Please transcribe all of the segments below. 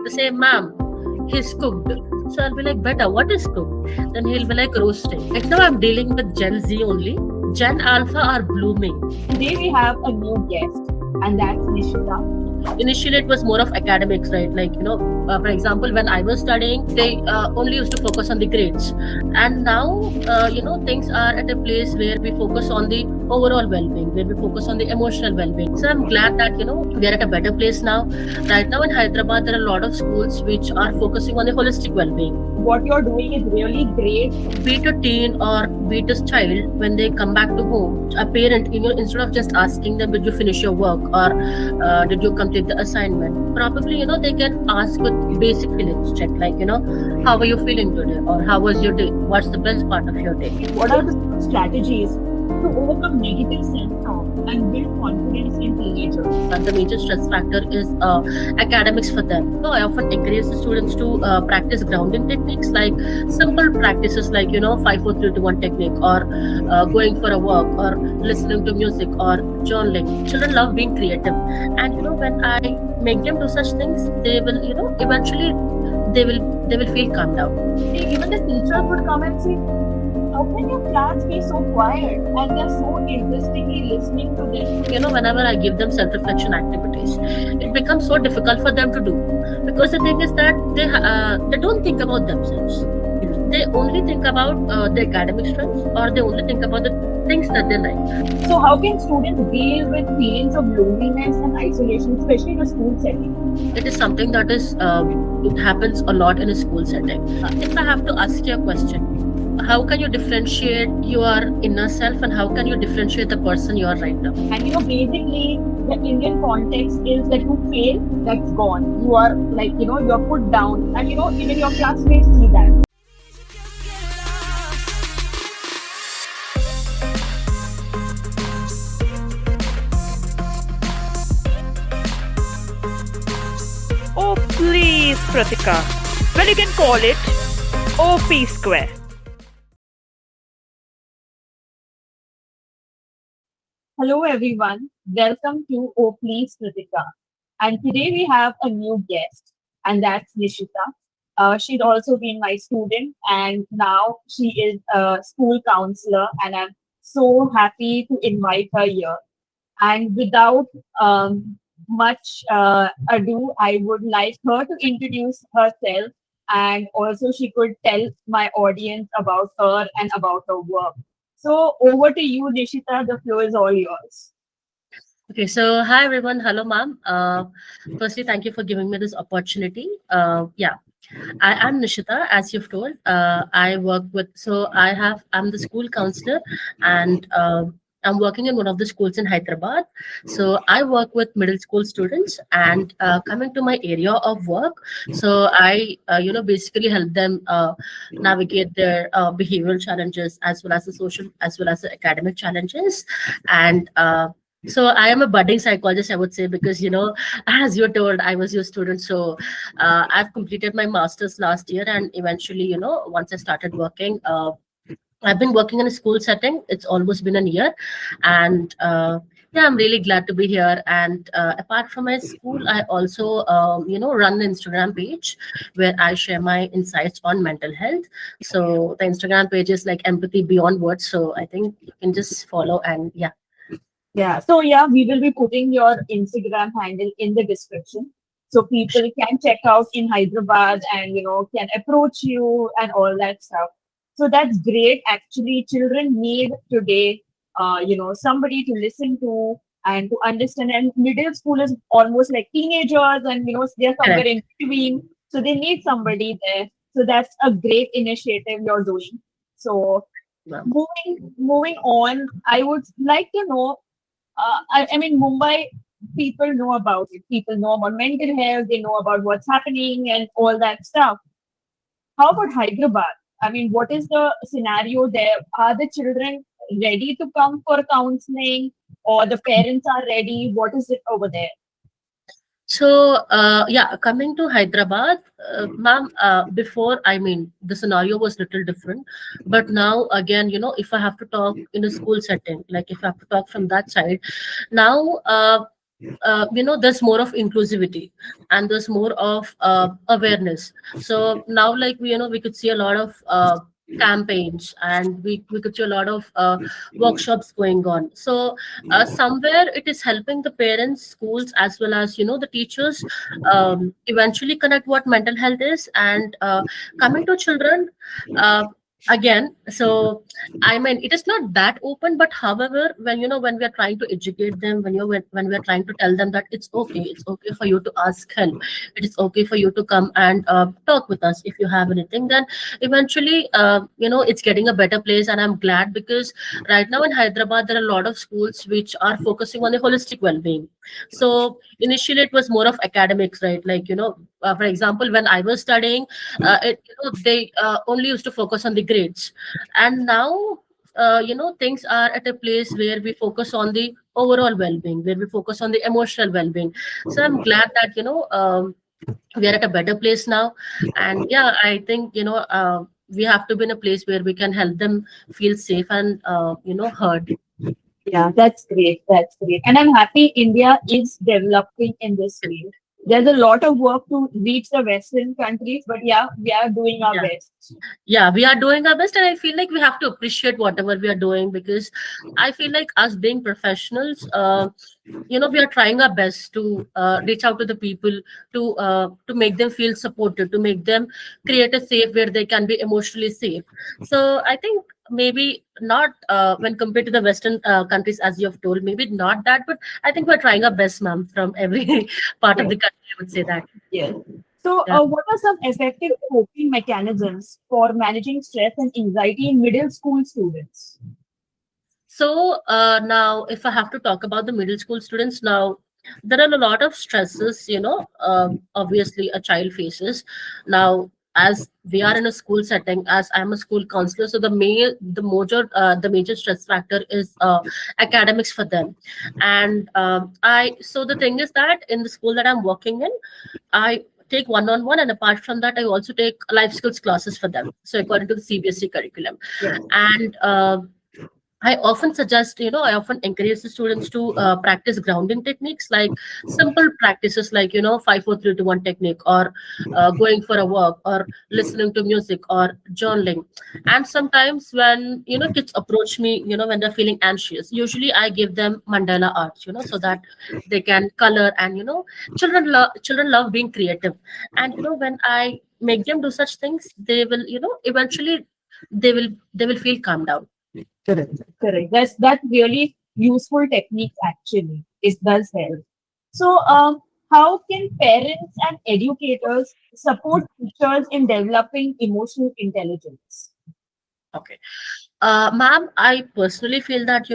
They say, ma'am, he's cooked. So I'll be like, better, what is cooked? Then he'll be like, roasting. Right now I'm dealing with Gen Z only. Gen Alpha are blooming. Today we have a new guest, and that's Nishitha. Initially, it was more of academics, right? Like, for example, when I was studying, they only used to focus on the grades. And now, things are at a place where we focus on the overall well-being, where we focus on the emotional well-being. So I'm glad that, we are at a better place now. Right now in Hyderabad, there are a lot of schools which are focusing on the holistic well-being. What you're doing is really great. Be it a teen or be it a child, when they come back to home, a parent, instead of just asking them, did you finish your work or did you complete the assignment? Probably, they can ask with basic feelings check, like, how are you feeling today? Or how was your day? What's the best part of your day? What are the strategies to overcome negative self-talk and build confidence in teenagers? The major stress factor is academics for them. So I often encourage the students to practice grounding techniques, like simple practices like 5, 4, 3, 2, 1 technique, or going for a walk, or listening to music, or journaling. Children love being creative, and when I make them do such things, they will eventually they will feel calmed down. Even the teacher would come and say, how can your class be so quiet? And they're so interestingly listening to this. Whenever I give them self-reflection activities, it becomes so difficult for them to do, because the thing is that they don't think about themselves. They only think about the academic strengths, or they only think about the things that they like. So how can students deal with feelings of loneliness and isolation, especially in a school setting? It is something that is it happens a lot in a school setting. If I have to ask you a question, how can you differentiate your inner self, and how can you differentiate the person you are right now? And basically the Indian context is that you fail, that's gone. You are like, you're put down, and even your classmates see that. Oh please, Pritika. Well, you can call it OP square. Hello everyone, welcome to Oh Please Pritika. And today we have a new guest, and that's Nishitha. She's also been my student, and now she is a school counselor, and I'm so happy to invite her here. And without much ado, I would like her to introduce herself, and also she could tell my audience about her and about her work. So over to you, Nishitha. The floor is all yours. Okay, so hi everyone. Hello, ma'am. Firstly, thank you for giving me this opportunity. Yeah, I am Nishitha, as you've told. I work with, I'm the school counselor, and I'm working in one of the schools in Hyderabad. So I work with middle school students, and coming to my area of work, so I, basically help them navigate their behavioral challenges, as well as the social, as well as the academic challenges. And so I am a budding psychologist, I would say, because, as you're told, I was your student. So I've completed my master's last year, and eventually, once I started working, I've been working in a school setting. It's almost been a year, and yeah, I'm really glad to be here. And apart from my school, I also, run the Instagram page where I share my insights on mental health. So the Instagram page is like Empathy Beyond Words. So I think you can just follow, and yeah. Yeah. So yeah, we will be putting your Instagram handle in the description, so people can check out in Hyderabad and can approach you and all that stuff. So that's great. Actually, children need today, somebody to listen to and to understand. And middle school is almost like teenagers, and they're somewhere in between. So they need somebody there. So that's a great initiative you're doing. So moving on, I would like to know. I mean, Mumbai, people know about it. People know about mental health. They know about what's happening and all that stuff. How about Hyderabad? I mean, what is the scenario there? Are the children ready to come for counseling, or the parents are ready? What is it over there? So, yeah, coming to Hyderabad, ma'am, before, I mean, the scenario was little different, but now again, if I have to talk in a school setting, like if I have to talk from that side, now there's more of inclusivity, and there's more of awareness. So now, like, we could see a lot of campaigns, and we could see a lot of workshops going on. So somewhere it is helping the parents, schools, as well as the teachers eventually connect what mental health is. And coming to children, uh, again, so I mean, it is not that open, but however, when we are trying to educate them, when we are trying to tell them that it's okay for you to ask help, it is okay for you to come and talk with us if you have anything, then eventually, it's getting a better place. And I'm glad, because right now in Hyderabad, there are a lot of schools which are focusing on the holistic well-being. So initially, it was more of academics, right? Like, for example, when I was studying, they only used to focus on the grades, and now things are at a place where we focus on the overall well-being, where we focus on the emotional well-being. So I'm glad that we are at a better place now. And yeah, I think we have to be in a place where we can help them feel safe and heard. Yeah, that's great. That's great. And I'm happy India is developing in this field. There's a lot of work to reach the Western countries, but yeah, we are doing our Yeah. best. Yeah, we are doing our best, and I feel like we have to appreciate whatever we are doing, because I feel like us being professionals, we are trying our best to reach out to the people, to make them feel supported, to make them create a safe where they can be emotionally safe. So I think maybe not when compared to the Western countries, as you have told, maybe not that, but I think we're trying our best, ma'am, from every part of Yes. the country, I would say that. Yes. So, Yeah. what are some effective coping mechanisms for managing stress and anxiety in middle school students? So now, if I have to talk about the middle school students now, there are a lot of stresses, obviously a child faces. Now, as we are in a school setting, as I'm a school counselor, so the major stress factor is academics for them. And so the thing is that in the school that I'm working in, I take one-on-one, and apart from that, I also take life skills classes for them. So according to the CBSE curriculum, Yes. and I often encourage the students to practice grounding techniques, like simple practices like, 5, 4, 3, 2, 1 technique, or going for a walk, or listening to music, or journaling. And sometimes when, kids approach me, when they're feeling anxious, usually I give them mandala arts, so that they can color. And, children love being creative. And, when I make them do such things, they will, eventually they will feel calmed down. Correct. Correct. That really useful technique actually. It does help. So, how can parents and educators support teachers in developing emotional intelligence? Okay. Ma'am, I personally feel that,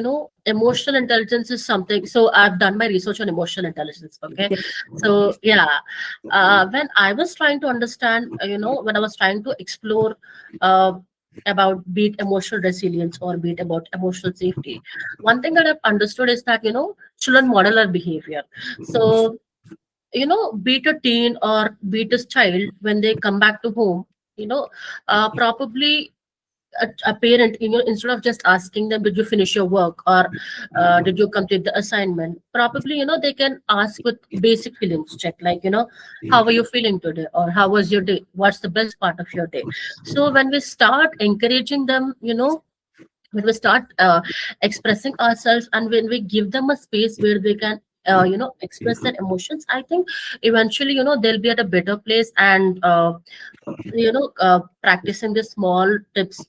emotional intelligence is something. So I've done my research on emotional intelligence. Okay. Yes. So, yeah, when I was trying to understand, when I was trying to explore uh, about, be it emotional resilience or be it about emotional safety, one thing that I've understood is that, children model our behavior. So, be it a teen or be it a child, when they come back to home, probably a parent, instead of just asking them, did you finish your work, or did you complete the assignment, probably, they can ask with basic feelings check, like, how are you feeling today, or how was your day, what's the best part of your day. So when we start encouraging them, when we start expressing ourselves, and when we give them a space where they can express their emotions, I think eventually, they'll be at a better place. And practicing the small tips,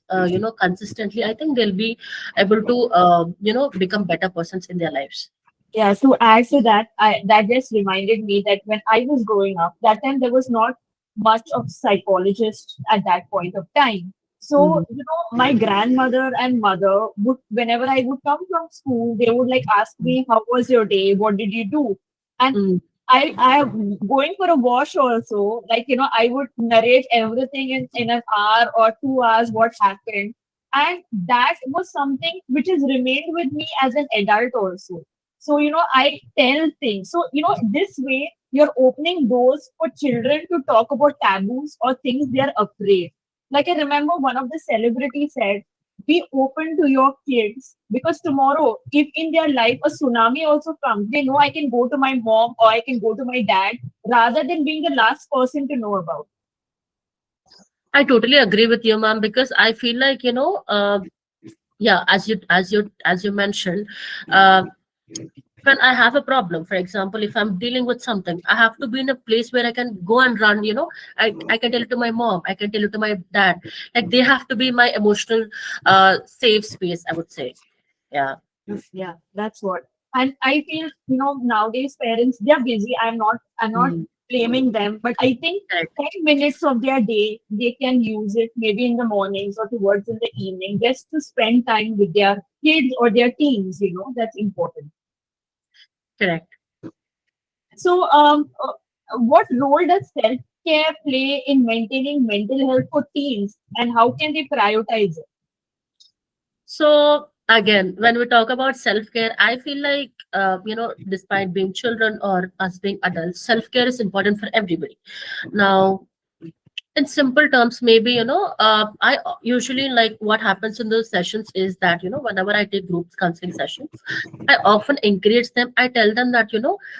consistently, I think they'll be able to become better persons in their lives. Yeah, so add to that, that just reminded me that when I was growing up, that time there was not much of psychologists at that point of time. So, Mhm. my grandmother and mother would, whenever I would come from school, they would like ask me, how was your day? What did you do? And Mm. I going for a wash also, like, I would narrate everything in an hour or 2 hours, what happened. And that was something which has remained with me as an adult also. So, I tell things. So, this way you're opening doors for children to talk about taboos or things they're afraid. Like I remember one of the celebrities said, be open to your kids, because tomorrow, if in their life a tsunami also comes, they know I can go to my mom or I can go to my dad rather than being the last person to know about. I totally agree with you, ma'am, because I feel like, yeah, as you mentioned, uh, when I have a problem, for example, if I'm dealing with something, I have to be in a place where I can go and run, I can tell it to my mom, I can tell it to my dad. Like, they have to be my emotional safe space, I would say. Yeah. Yeah, that's what. And I feel, nowadays parents, they're busy. I'm not Mm, blaming them, but I think correct. 10 minutes of their day, they can use it maybe in the mornings or towards in the evening, just to spend time with their kids or their teens. That's important. Correct. So, what role does self-care play in maintaining mental health for teens, and how can they prioritize it? So again, when we talk about self-care, I feel like, despite being children or us being adults, self-care is important for everybody. Now, in simple terms, maybe, I usually, like, what happens in those sessions is that, whenever I take group counseling sessions, I often encourage them. I tell them that,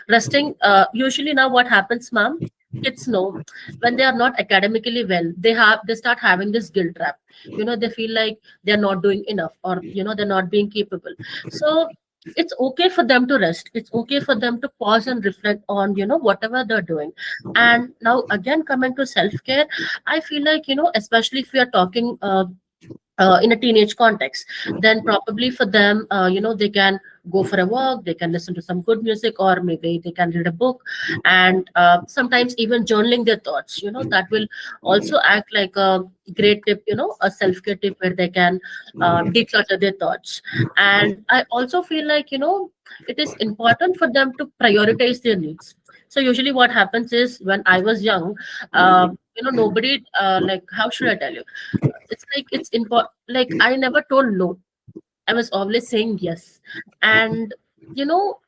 resting, usually now what happens, ma'am, kids know when they are not academically well, they start having this guilt trap. They feel like they're not doing enough, or, they're not being capable. So it's okay for them to rest. It's okay for them to pause and reflect on, whatever they're doing. And now, again, coming to self-care, I feel like, especially if we are talking in a teenage context, then probably for them, they can go for a walk, they can listen to some good music, or maybe they can read a book, and sometimes even journaling their thoughts. That will also act like a great tip, a self-care tip, where they can declutter their thoughts. And I also feel like, it is important for them to prioritize their needs. So usually what happens is, when I was young, nobody, like, how should I tell you, it's like, it's important, like, I never told no, I was always saying yes. And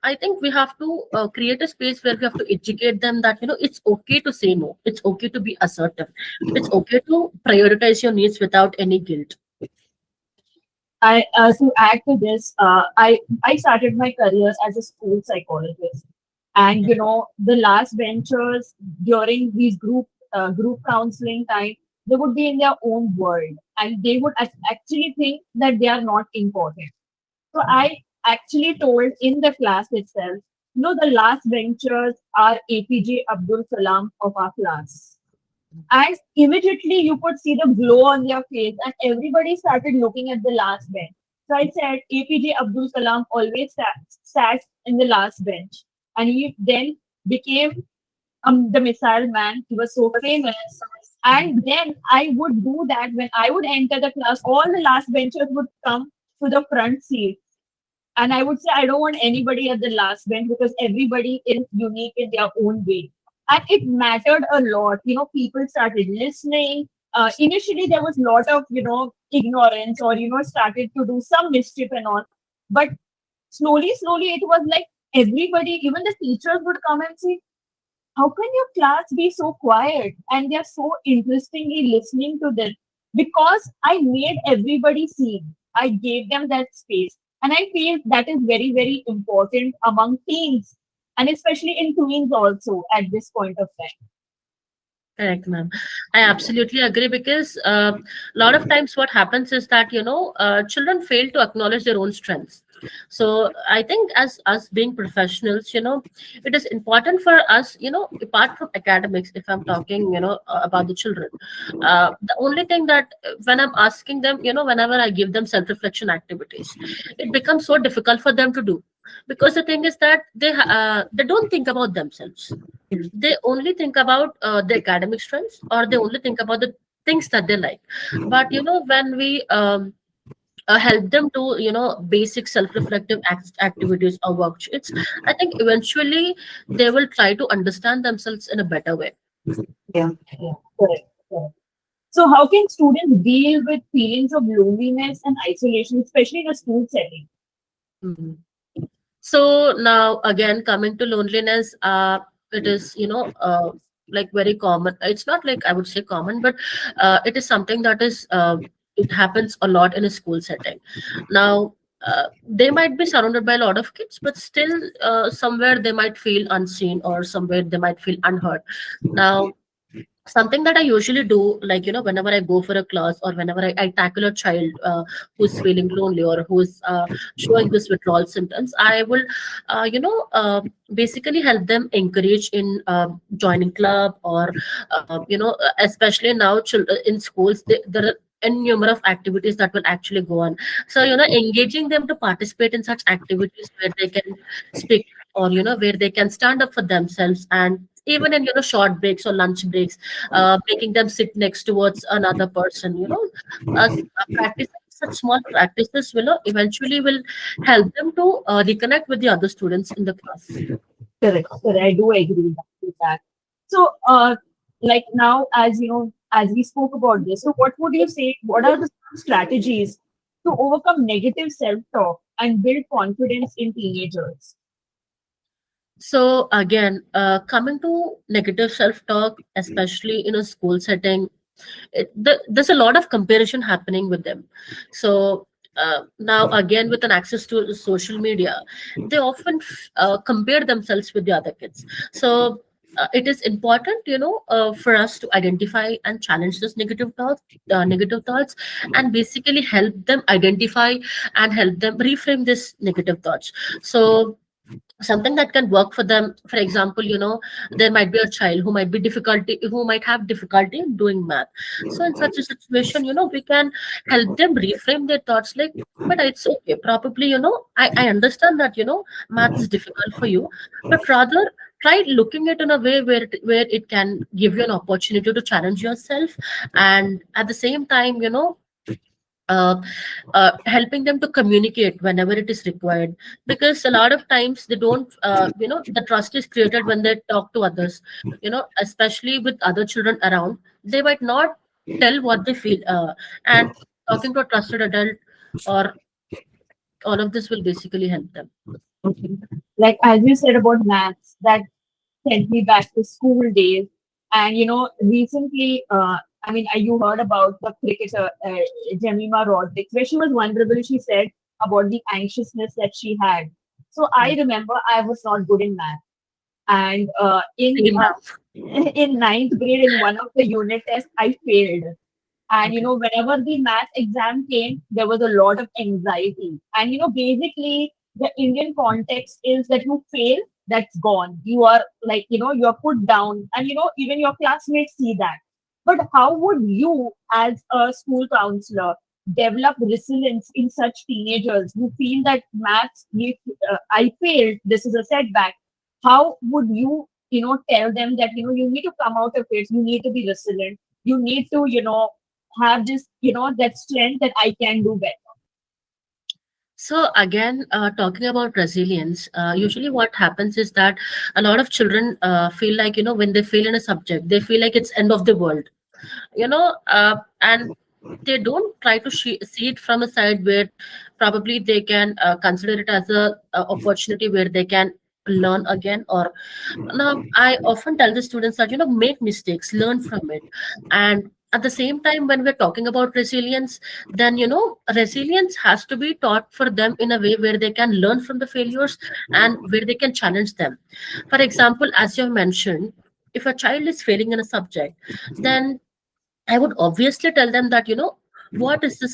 I think we have to create a space where we have to educate them that, it's okay to say no, it's okay to be assertive, it's okay to prioritize your needs without any guilt. I To add to this, I started my career as a school psychologist, and the last ventures during these group counseling time, they would be in their own world, and they would actually think that they are not important. So I actually told in the class itself, the last ventures are APJ Abdul Salam of our class. And immediately you could see the glow on their face, and everybody started looking at the last bench. So I said, APJ Abdul Salam always sat in the last bench, and he then became the missile man. He was so famous. And then I would do that when I would enter the class, all the last benchers would come to the front seat. And I would say, I don't want anybody at the last bench, because everybody is unique in their own way. And it mattered a lot. People started listening. Initially, there was a lot of, ignorance, or, started to do some mischief and all. But slowly, slowly, it was like everybody, even the teachers would come and say, how can your class be so quiet? And they're so interestingly listening to them, because I made everybody see. I gave them that space. And I feel that is very, very important among teens, and especially in tweens also at this point of time. Correct, ma'am. I absolutely agree, because a lot of times what happens is that, children fail to acknowledge their own strengths. So I think, as us being professionals, it is important for us, apart from academics, if I'm talking, about the children, the only thing that, when I'm asking them, whenever I give them self-reflection activities, it becomes so difficult for them to do, because the thing is that they don't think about themselves. They only think about the academic strengths, or they only think about the things that they like. But when we help them to, basic self-reflective activities or worksheets, I think eventually they will try to understand themselves in a better way. Yeah, yeah, correct, correct. So, how can students deal with feelings of loneliness and isolation, especially in a school setting? Mhm. So now, again, coming to loneliness, it is, like, very common. It's not like, I would say, common, but it is something that is it happens a lot in a school setting. Now, they might be surrounded by a lot of kids, but still, somewhere they might feel unseen, or somewhere they might feel unheard. Now, something that I usually do, like, whenever I go for a class, or whenever I tackle a child who's feeling lonely, or who's showing this withdrawal symptoms, I will, basically help them encourage in joining club, or, especially now, in schools, there are n number of activities that will actually go on. So, engaging them to participate in such activities where they can speak, or, where they can stand up for themselves, and even in, short breaks or lunch breaks, making them sit next towards another person, practicing such small practices will, eventually will help them to reconnect with the other students in the class. Correct. Correct. I do agree with that. So, like now, as you know, as we spoke about this, so what would you say? What are the strategies to overcome negative self-talk and build confidence in teenagers? So again, coming to negative self-talk, especially in a school setting, there's a lot of comparison happening with them. So now again, with an access to social media, they often compare themselves with the other kids. So it is important, for us to identify and challenge this negative thoughts, and basically help them identify and help them reframe this negative thoughts. So something that can work for them, for example, there might be a child who might have difficulty in doing math. So in such a situation, we can help them reframe their thoughts, like, but it's okay, probably, I understand that, math is difficult for you, but rather try looking at it in a way where it can give you an opportunity to challenge yourself, and at the same time, uh, helping them to communicate whenever it is required, because a lot of times they don't, the trust is created when they talk to others, especially with other children around. They might not tell what they feel, and talking to a trusted adult, or all of this will basically help them. Okay. Like as you said about maths, that sent me back to school days. And recently, I mean, you heard about the cricketer Jemimah Rodrigues, where she was vulnerable. She said about the anxiousness that she had. So I Right. remember I was not good in math, and Same, ma'am. in ninth grade, in one of the unit tests, I failed. And Okay. whenever the math exam came, there was a lot of anxiety. And basically, the Indian context is that you fail, that's gone. You are like, you are put down, and even your classmates see that. But how would you, as a school counselor, develop resilience in such teenagers who feel that maths, I failed, this is a setback? How would you, tell them that you need to come out of it, you need to be resilient, you need to, have this, that strength that I can do better. So again, talking about resilience, usually what happens is that a lot of children feel like, when they fail in a subject, they feel like it's end of the world, and they don't try to see it from a side where probably they can consider it as a opportunity where they can learn again. Or now, I often tell the students that, make mistakes, learn from it. And at the same time, when we're talking about resilience, then, resilience has to be taught for them in a way where they can learn from the failures, and where they can challenge them. For example, as you mentioned, if a child is failing in a subject, then I would obviously tell them that, what did the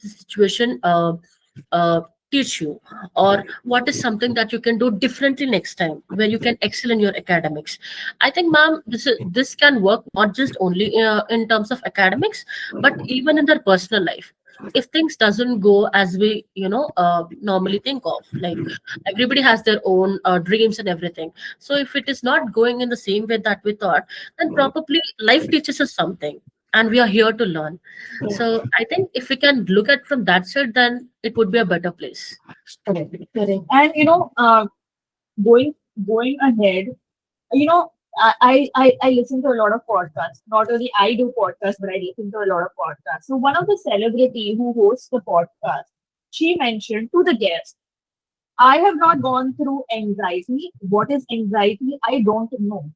situation uh, teach you, or what is something that you can do differently next time where you can excel in your academics. I think, ma'am, this can work not just only in terms of academics, but even in their personal life. If things doesn't go as we, normally think of, like, everybody has their own dreams and everything. So if it is not going in the same way that we thought, then probably life teaches us something, and we are here to learn. So I think if we can look at from that side, then it would be a better place. Correct. Correct. And going going ahead, you know, I listen to a lot of podcasts. Not only I do podcasts, but I listen to a lot of podcasts. So one of the celebrity who hosts the podcast, she mentioned to the guest, I have not gone through anxiety. What is anxiety? I don't know.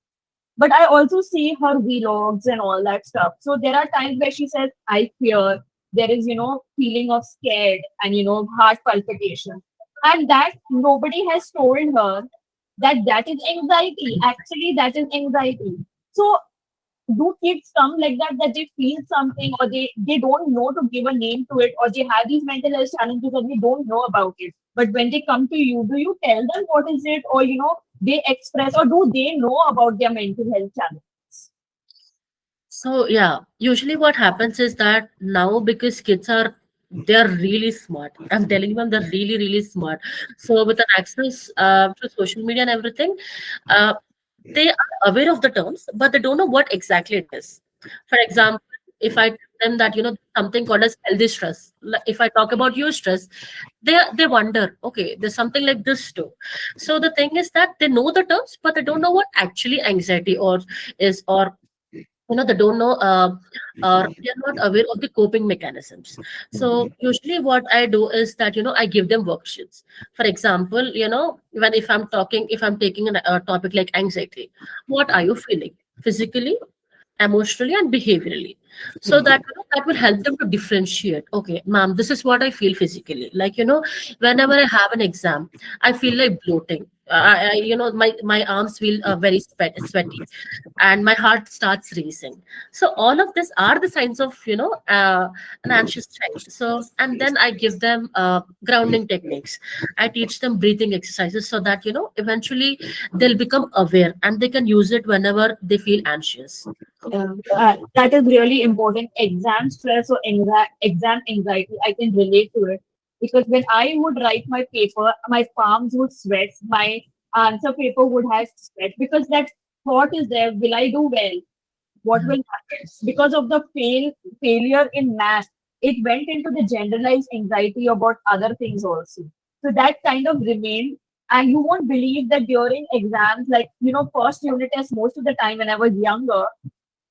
But I also see her vlogs and all that stuff. So there are times where she says, I fear. there is, feeling of scared and, heart palpitation. And that nobody has told her that that is anxiety. Actually, that is anxiety. So do kids come like that they feel something, or they don't know to give a name to it, or they have these mental health challenges and they don't know about it, but when they come to you, do you tell them what is it, or they express, or do they know about their mental health challenges? So yeah, usually what happens is that now, because kids are, they're really smart. I'm telling them, they're really really smart. So with an access to social media and everything, uh, they are aware of the terms, but they don't know what exactly it is. For example, if I tell them that something called as healthy stress, if I talk about your stress, they wonder, okay, there's something like this too. So the thing is that they know the terms, but they don't know what actually anxiety or is, or they don't know, or they're not aware of the coping mechanisms. So usually what I do is that I give them worksheets. For example, when if I'm taking a topic like anxiety, what are you feeling physically, emotionally, and behaviorally? So that that will help them to differentiate. Okay, ma'am, this is what I feel physically. Like, whenever I have an exam, I feel like bloating. My arms feel very sweaty, and my heart starts racing. So all of this are the signs of an anxious child. So, and then I give them grounding techniques. I teach them breathing exercises, so that eventually they'll become aware and they can use it whenever they feel anxious. That is really important. Exam stress or exam anxiety, I can relate to it, because when I would write my paper, my palms would sweat, my answer paper would have sweat, because that thought is there: Will I do well? What will happen? Because of the failure in math, it went into the generalized anxiety about other things also. So that kind of remained. And you won't believe that during exams, like, first unit test, most of the time when I was younger,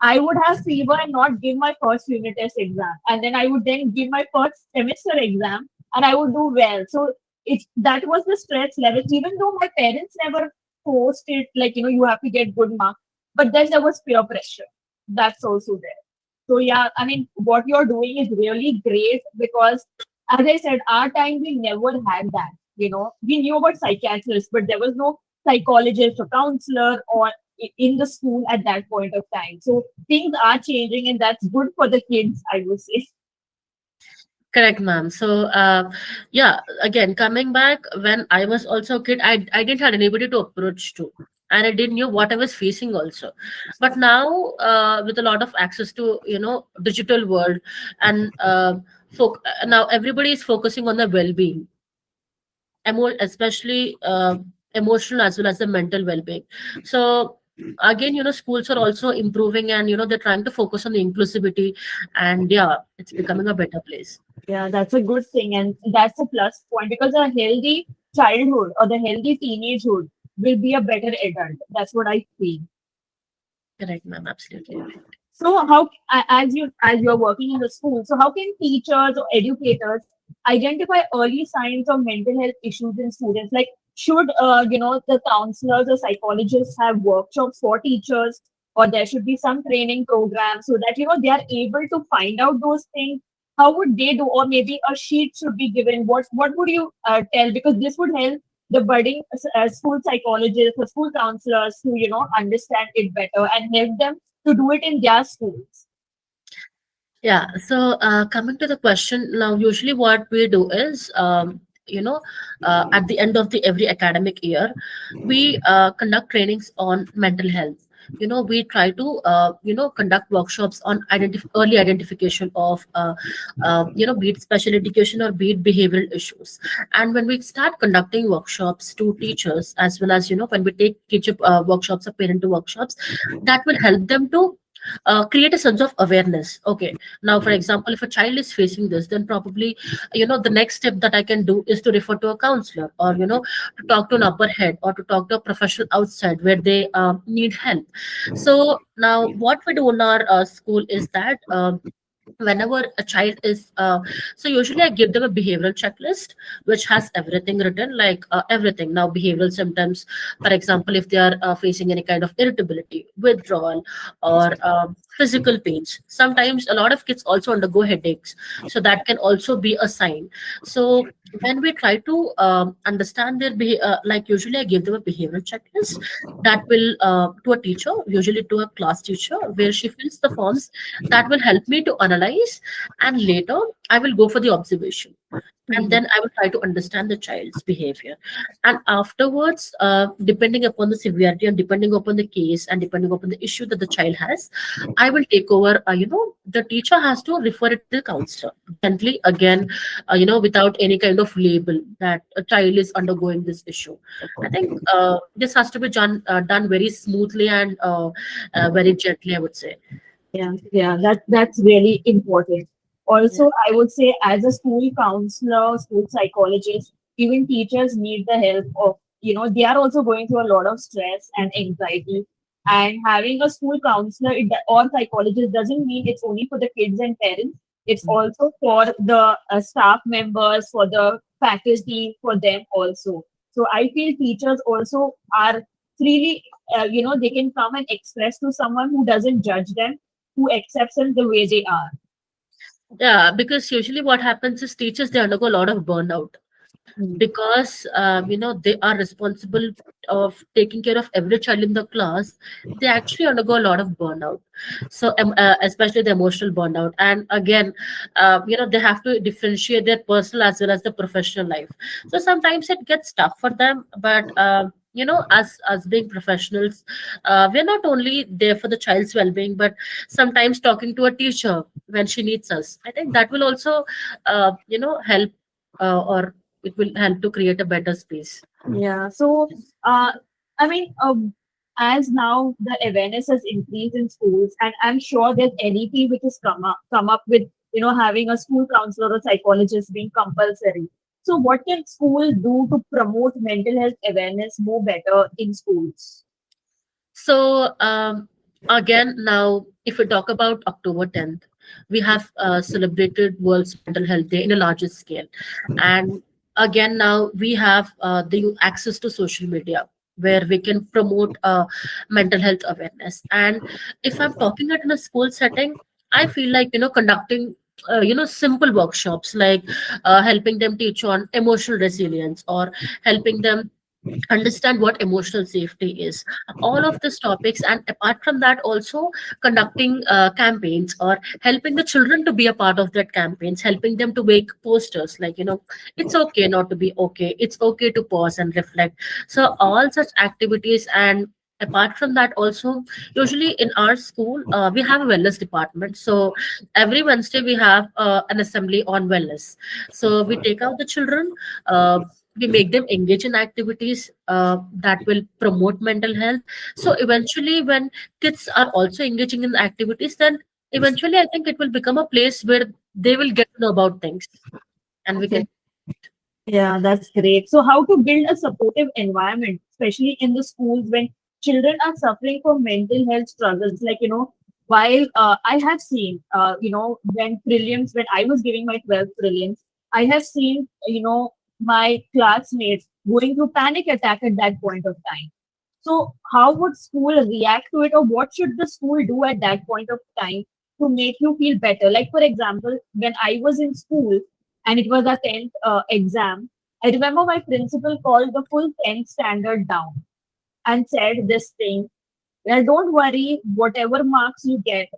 I would have fever and not give my first unit test exam. And then I would then give my first semester exam and I would do well. So that was the stress level, even though my parents never forced it, like, you have to get good marks. But then there was peer pressure. That's also there. So yeah, I mean, what you're doing is really great, because as I said, our time we never had that. We knew about psychiatrists, but there was no psychologist or counselor or in the school at that point of time. So things are changing, and that's good for the kids, I would say. Correct, ma'am. So, yeah, again, coming back, when I was also a kid, I didn't have anybody to approach to, and I didn't know what I was facing also. But now, with a lot of access to, digital world, and now everybody is focusing on the well-being, especially emotional as well as the mental well-being. So again, schools are also improving, and they're trying to focus on the inclusivity, and yeah, it's becoming a better place. Yeah, that's a good thing, and that's a plus point, because a healthy childhood or the healthy teenagehood will be a better adult. That's what I feel. Correct, ma'am. Absolutely right. So as you're working in the school, so how can teachers or educators identify early signs of mental health issues in students? Like, should the counselors or psychologists have workshops for teachers, or there should be some training program so that they are able to find out those things? How would they do? Or maybe a sheet should be given. What would you tell? Because this would help the budding school psychologists or school counselors to understand it better and help them to do it in their schools. Yeah. So, coming to the question now, usually what we do is, at the end of the every academic year, we conduct trainings on mental health. We try to conduct workshops on early identification of be it special education or be it behavioral issues. And when we start conducting workshops to teachers, as well as when we take teacher workshops or parent workshops, that will help them to create a sense of awareness. Okay, now for example, if a child is facing this, then probably the next step that I can do is to refer to a counselor, or to talk to an upper head, or to talk to a professional outside where they need help. So now what we do in our school is that whenever a child is so usually I give them a behavioral checklist which has everything written, like everything. Now behavioral symptoms, for example, if they are facing any kind of irritability, withdrawal, or physical pains. Sometimes a lot of kids also undergo headaches, so that can also be a sign. So when we try to understand their like usually I give them a behavioral checklist that will to a teacher, usually to a class teacher, where she fills the forms that will help me to analyze, and later I will go for the observation, and Mhm. then I will try to understand the child's behavior. And afterwards, depending upon the severity and depending upon the case and depending upon the issue that the child has, I will take over. The teacher has to refer it to the counselor gently again, without any kind of label that a child is undergoing this issue. I think this has to be done very smoothly and very gently, I would say. Yeah, that's really important. Yeah. Also, I would say as a school counselor, school psychologist, even teachers need the help of, they are also going through a lot of stress and anxiety. And having a school counselor or psychologist doesn't mean it's only for the kids and parents. It's also for the staff members, for the faculty, for them also. So I feel teachers also are freely, they can come and express to someone who doesn't judge them, who accepts them the way they are. Yeah, because usually what happens is teachers, they undergo a lot of burnout Mm. because they are responsible of taking care of every child in the class. They actually undergo a lot of burnout, so especially the emotional burnout. And again, they have to differentiate their personal as well as the professional life. So sometimes it gets tough for them, but as being professionals, we're not only there for the child's well-being, but sometimes talking to a teacher when she needs us, I think that will also help, or it will help to create a better space. Yeah. So, I mean, as now the awareness has increased in schools, and I'm sure there's NEP which has come up with, having a school counselor or psychologist being compulsory. So, what can school do to promote mental health awareness more better in schools? So again, now if we talk about October 10th, we have celebrated World's Mental Health Day in a larger scale, and again now we have the access to social media where we can promote mental health awareness. And if I'm talking it in a school setting, I feel like conducting simple workshops like helping them teach on emotional resilience, or helping them understand what emotional safety is, all of these topics. And apart from that also conducting campaigns, or helping the children to be a part of that campaigns, helping them to make posters like it's okay not to be okay, it's okay to pause and reflect. So all such activities. And apart from that also, usually in our school we have a wellness department. So every Wednesday we have an assembly on wellness. So we take out the children, uh, we make them engage in activities that will promote mental health. So eventually when kids are also engaging in activities, then eventually I think it will become a place where they will get to know about things, and we can. Okay. Yeah, that's great. So, how to build a supportive environment, especially in the schools when children are suffering from mental health struggles? Like, while I have seen, when I was giving my 12th prelims, I have seen, my classmates going through panic attack at that point of time. So, how would school react to it, or what should the school do at that point of time to make you feel better? Like, for example, when I was in school and it was a 10th exam, I remember my principal called the full 10th standard down and said this thing: well, don't worry, whatever marks you get,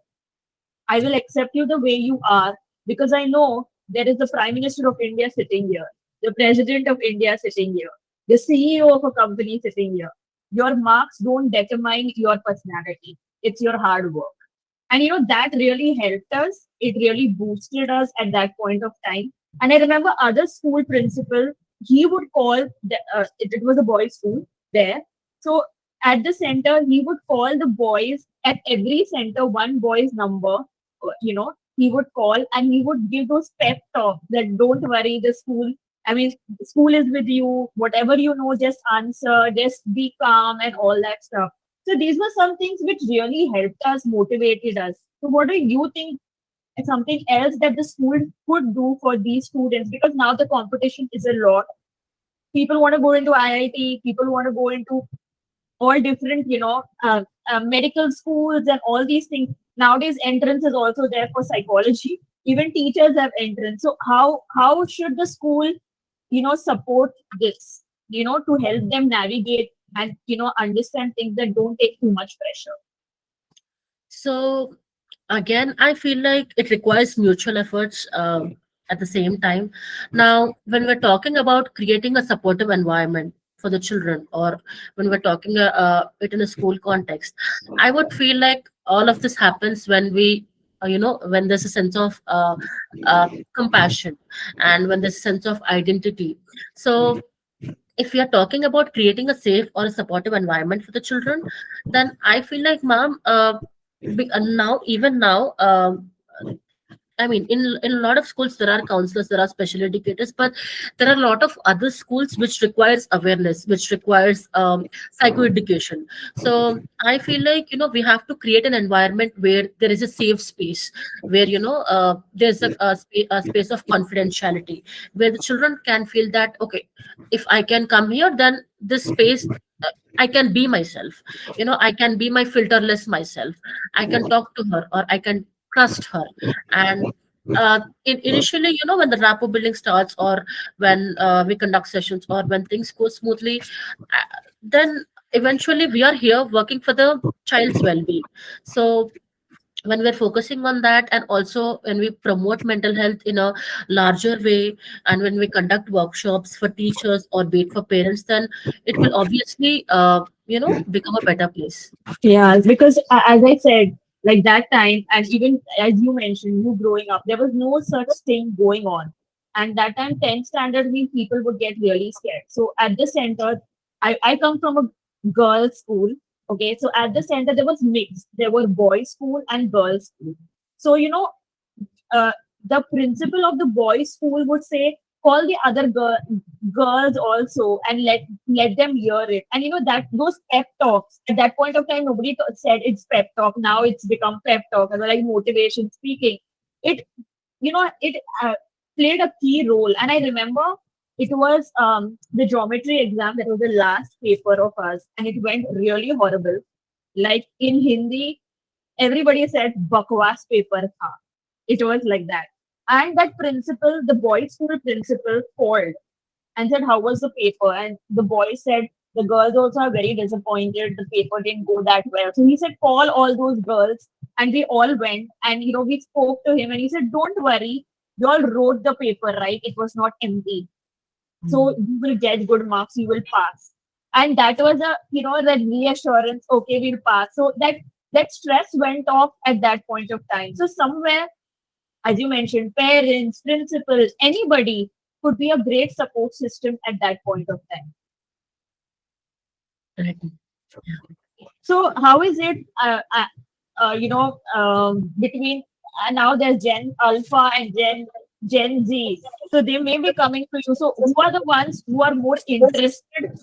I will accept you the way you are, because I know there is the Prime Minister of India sitting here, the President of India sitting here, the CEO of a company sitting here. Your marks don't determine your personality, it's your hard work. And that really helped us. It really boosted us at that point of time. And I remember other school principal, he would call, it was a boys' school there. So at the center, he would call the boys at every center, one boy's number, he would call and he would give those pep talks that don't worry, school is with you, whatever just answer, just be calm and all that stuff. So these were some things which really helped us, motivated us. So what do you think something else that the school could do for these students, because now the competition is a lot. People want to go into IIT, people want to go into all different, medical schools and all these things. Nowadays, entrance is also there for psychology. Even teachers have entrance. So how should the school, support this, to help them navigate and understand things that don't take too much pressure. So again, I feel like it requires mutual efforts at the same time. Now, when we're talking about creating a supportive environment for the children, or when we're talking it in a school context, I would feel like all of this happens when we when there's a sense of compassion, and when there's a sense of identity. So if we are talking about creating a safe or a supportive environment for the children, then I feel like, ma'am, now, even now, I mean, in a lot of schools there are counselors, there are special educators, but there are a lot of other schools which requires awareness, which requires psychoeducation. So I feel like, we have to create an environment where there is a safe space, where there's a space of confidentiality, where the children can feel that, okay, if I can come here, then this space. I can be myself, I can be my filterless myself. I can talk to her, or I can trust her. And initially, when the rapport building starts, or when we conduct sessions, or when things go smoothly, then eventually we are here working for the child's well-being. So when we're focusing on that, and also when we promote mental health in a larger way, and when we conduct workshops for teachers, or be it for parents, then it will obviously become a better place. Yeah, because as I said, like that time, and even as you mentioned, you growing up, there was no such thing going on. And that time, 10th standard means people would get really scared. So at the center, I come from a girls' school. Okay, so at the center, there was mixed. There were boys' school and girls' school. So, uh, the principal of the boys' school would say, call the other girls also and let them hear it. And that those pep talks at that point of time, nobody said it's pep talk. Now it's become pep talk, and like motivation speaking. It it played a key role. And I remember it was the geometry exam that was the last paper of us, and it went really horrible. Like in Hindi, everybody said bakwas paper tha. It was like that. And that principal, the boys' school principal, called and said, how was the paper? And the boys said, the girls also are very disappointed. The paper didn't go that well. So he said, call all those girls. And we all went, and we spoke to him, and he said, don't worry, you all wrote the paper right. It was not empty. So you will get good marks, you will pass. And that was that reassurance, okay, we'll pass. So that stress went off at that point of time. So somewhere, as you mentioned, parents, principals, anybody could be a great support system at that point of time. Right. So how is it, between now there's Gen Alpha and Gen Z. So they may be coming to you. So who are the ones who are more interested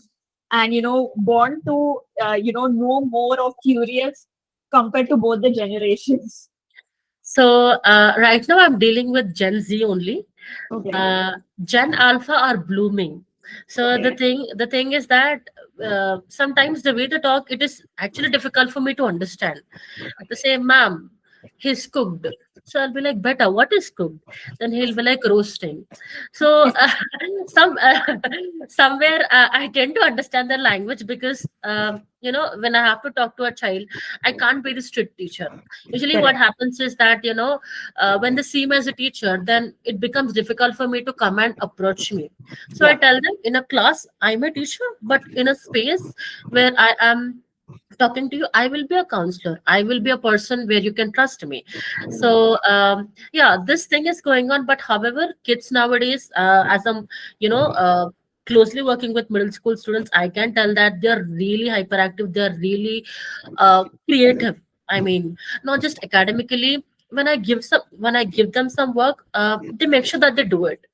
and born to know more or curious compared to both the generations? So right now I'm dealing with Gen Z only. Okay. Gen Alpha are blooming. So Okay. the thing is that sometimes the way they talk, it is actually difficult for me to understand. They say, "Ma'am, he's cooked." So I'll be like, "Better, what is cooked?" Then he'll be like, "Roasting." So some somewhere I tend to understand their language, because when I have to talk to a child, I can't be the strict teacher. Usually, what Correct. happens is that when they see me as a teacher, then it becomes difficult for me to come and approach me. So I Yeah. tell them, in a class, I'm a teacher, but in a space where I am talking to you, I will be a counselor, I will be a person where you can trust me. So yeah, this thing is going on. But however, kids nowadays, as I'm you know closely working with middle school students, I can tell that they're really hyperactive, they're really creative. I mean, not just academically. When I give them some work, they make sure that they do it.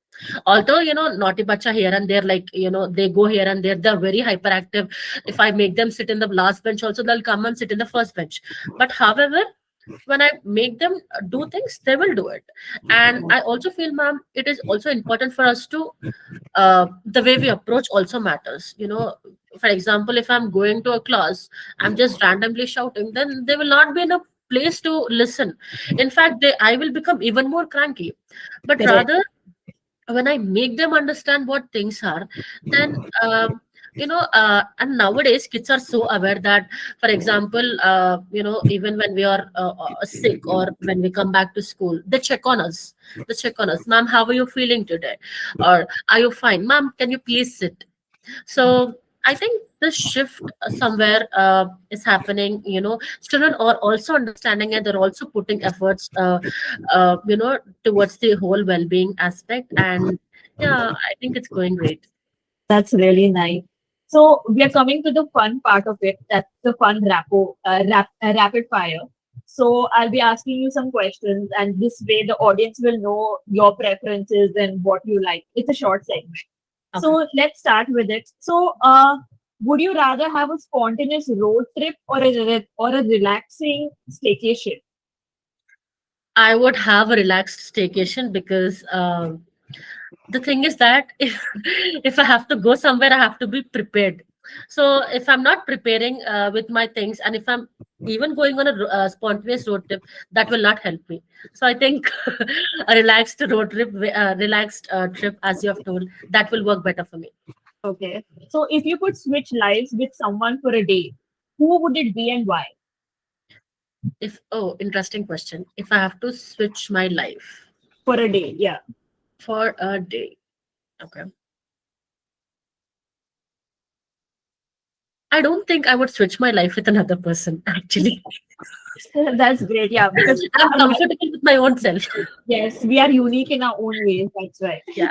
Although, naughty bacha here and there, like, they go here and there, they're very hyperactive. If I make them sit in the last bench also, they'll come and sit in the first bench. But however, when I make them do things, they will do it. And I also feel, ma'am, it is also important for us to the way we approach also matters. For example, if I'm going to a class, I'm just randomly shouting, then they will not be in a place to listen. In fact, I will become even more cranky. But Correct. rather, when I make them understand what things are, then and nowadays kids are so aware that, for example, even when we are sick or when we come back to school, they check on us. They check on us, ma'am, how are you feeling today? Or, are you fine, ma'am, can you please sit? So I think the shift somewhere is happening. Children are also understanding, and they're also putting efforts, towards the whole well-being aspect. And yeah, I think it's going great. That's really nice. So we are coming to the fun part of it. That's the fun rapid fire. So I'll be asking you some questions, and this way the audience will know your preferences and what you like. It's a short segment. Okay. So let's start with it. So, would you rather have a spontaneous road trip or a relaxing staycation? I would have a relaxed staycation because the thing is that if I have to go somewhere, I have to be prepared. So if I'm not preparing with my things, and if I'm even going on a spontaneous road trip, that will not help me. So I think a relaxed trip, as you have told, that will work better for me. Okay. So, if you could switch lives with someone for a day, who would it be and why? If Oh, interesting question. If I have to switch my life For a day, yeah. for a day, okay. I don't think I would switch my life with another person, actually. That's great. Yeah, because I'm comfortable with my own self. yes, we are unique in our own ways. That's right. Yeah,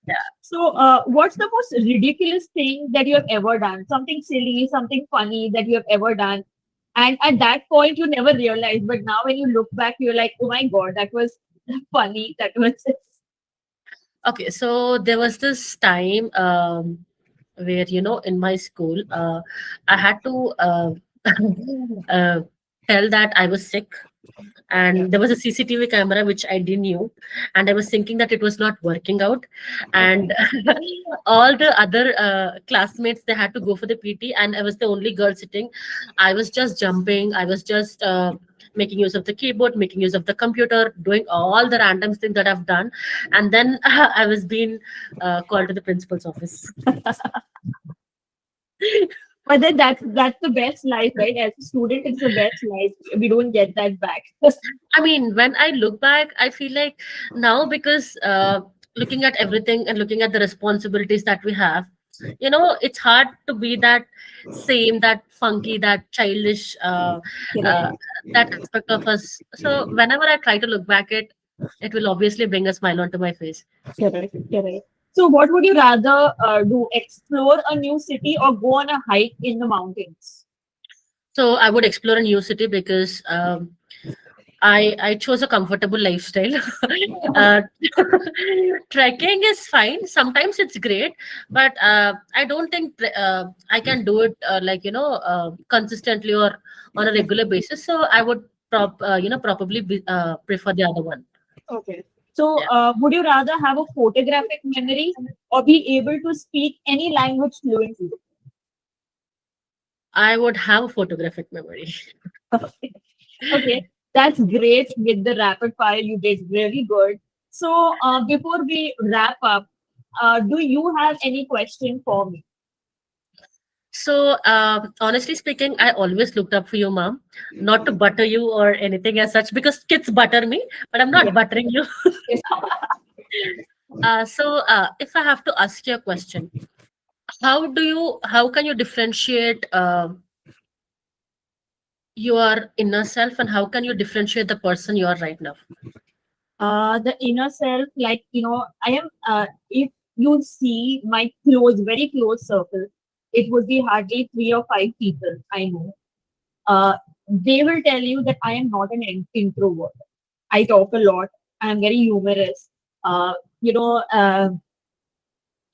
yeah. So, what's the most ridiculous thing that you have ever done? Something silly, something funny that you have ever done. And at that point, you never realized. But now, when you look back, you're like, oh my God, that was funny. That was. Okay, so there was this time where, in my school, I had to uh, tell that I was sick, Yeah. and there was a CCTV camera which I didn't knew, and I was thinking that it was not working out, and all the other classmates, they had to go for the PT, and I was the only girl sitting. I was just jumping. I was just making use of the keyboard, making use of the computer, doing all the random things that I've done, and then I was being called to the principal's office. But then that's the best life, right? As a student, it's the best life. We don't get that back. I mean, when I look back, I feel like now, because looking at everything and looking at the responsibilities that we have, it's hard to be that same, that funky, that childish, uh, Correct. that aspect of us. So whenever I try to look back, it will obviously bring a smile onto my face. Correct. Correct. So, what would you rather do? Explore a new city or go on a hike in the mountains? So I would explore a new city because I chose a comfortable lifestyle. uh, Trekking is fine. Sometimes it's great, but I don't think I can do it consistently or on a regular basis. So I would probably prefer the other one. Okay. So, Yeah, would you rather have a photographic memory or be able to speak any language fluently? I would have a photographic memory. Okay, that's great with the rapid fire. You did really good. So, before we wrap up, do you have any question for me? So, honestly speaking, I always looked up for you, mom. Not to butter you or anything as such, because kids butter me, but I'm not Yeah. buttering you. So, if I have to ask you a question, how can you differentiate your inner self, and how can you differentiate the person you are right now? The inner self, like, I am, if you see my close, very close circle, it would be hardly 3 or 5 people I know. Uh, they will tell you that I am not an introvert. I talk a lot. I'm very humorous. Uh, you know,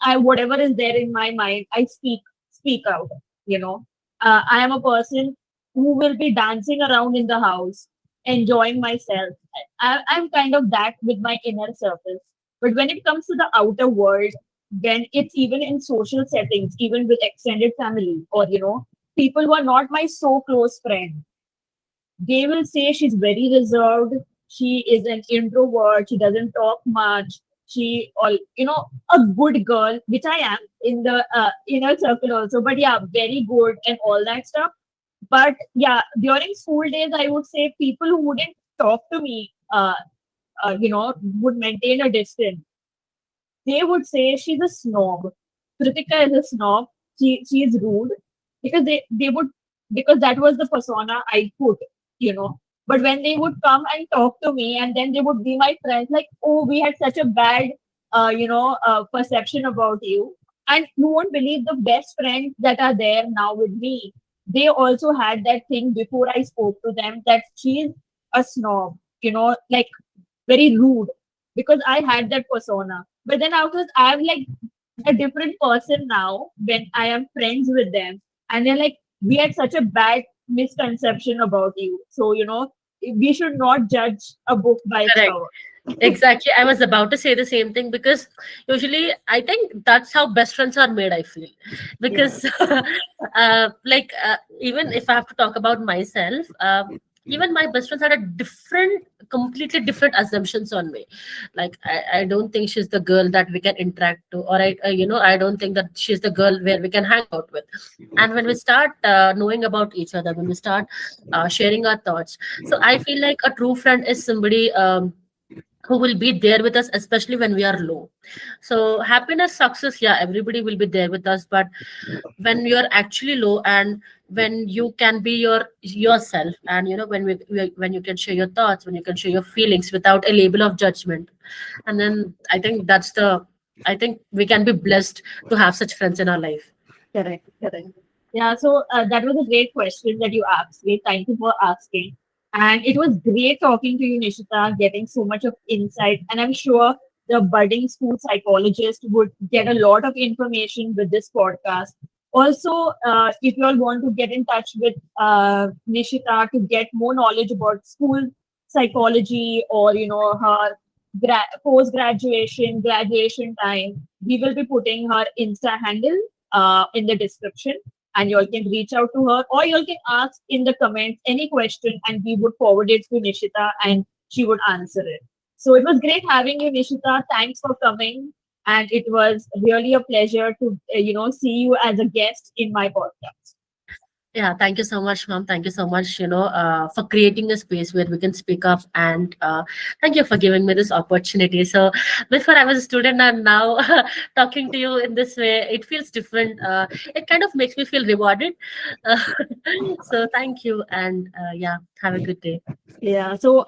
I whatever is there in my mind, I speak out. I am a person who will be dancing around in the house enjoying myself. I'm kind of that with my inner circle. But when it comes to the outer world, when it's even in social settings, even with extended family or, people who are not my so close friend, they will say she's very reserved. She is an introvert. She doesn't talk much. She, all a good girl, which I am in the inner circle also. But yeah, very good and all that stuff. But yeah, during school days, I would say people who wouldn't talk to me, would maintain a distance. They would say she's a snob. Pritika is a snob. She is rude because they would, because that was the persona I put, you know. But when they would come and talk to me, and then they would be my friends, like, oh, we had such a bad, perception about you, and you won't believe the best friends that are there now with me. They also had that thing before I spoke to them that she's a snob, like very rude because I had that persona. But then afterwards, I'm like a different person now when I am friends with them. And they're like, we had such a bad misconception about you. So, we should not judge a book by its Correct. cover. Exactly. I was about to say the same thing because usually I think that's how best friends are made, I feel. Yeah. Because, even if I have to talk about myself, even my best friends had a completely different assumptions on me. Like, I don't think she's the girl that we can interact to, or I don't think that she's the girl where we can hang out with. And when we start knowing about each other, when we start sharing our thoughts, so I feel like a true friend is somebody. Who will be there with us, especially when we are low. So happiness, success, yeah, everybody will be there with us, but when you're actually low, and when you can be yourself, and when you can share your thoughts, when you can share your feelings without a label of judgment, and then I think we can be blessed to have such friends in our life. Correct, correct. Yeah, so that was a great question that you asked me. Thank you for asking. And it was great talking to you, Nishita, getting so much of insight. And I'm sure the budding school psychologist would get a lot of information with this podcast. Also, if you all want to get in touch with Nishita to get more knowledge about school psychology or, her post graduation, graduation time, we will be putting her Insta handle in the description, and you all can reach out to her, or you all can ask in the comments any question and we would forward it to Nishita and she would answer it. So it was great having you, Nishita. Thanks for coming, and it was really a pleasure to see you as a guest in my podcast. Yeah, thank you so much, ma'am. Thank you so much, for creating a space where we can speak up. And thank you for giving me this opportunity. So, before I was a student, and now talking to you in this way, it feels different. It kind of makes me feel rewarded. Uh, so, thank you. And yeah, have a good day. Yeah. So,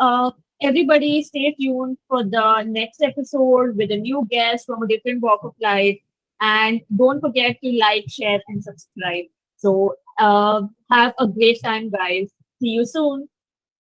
everybody, stay tuned for the next episode with a new guest from a different walk of life. And don't forget to like, share, and subscribe. So, have a great time, guys. See you soon.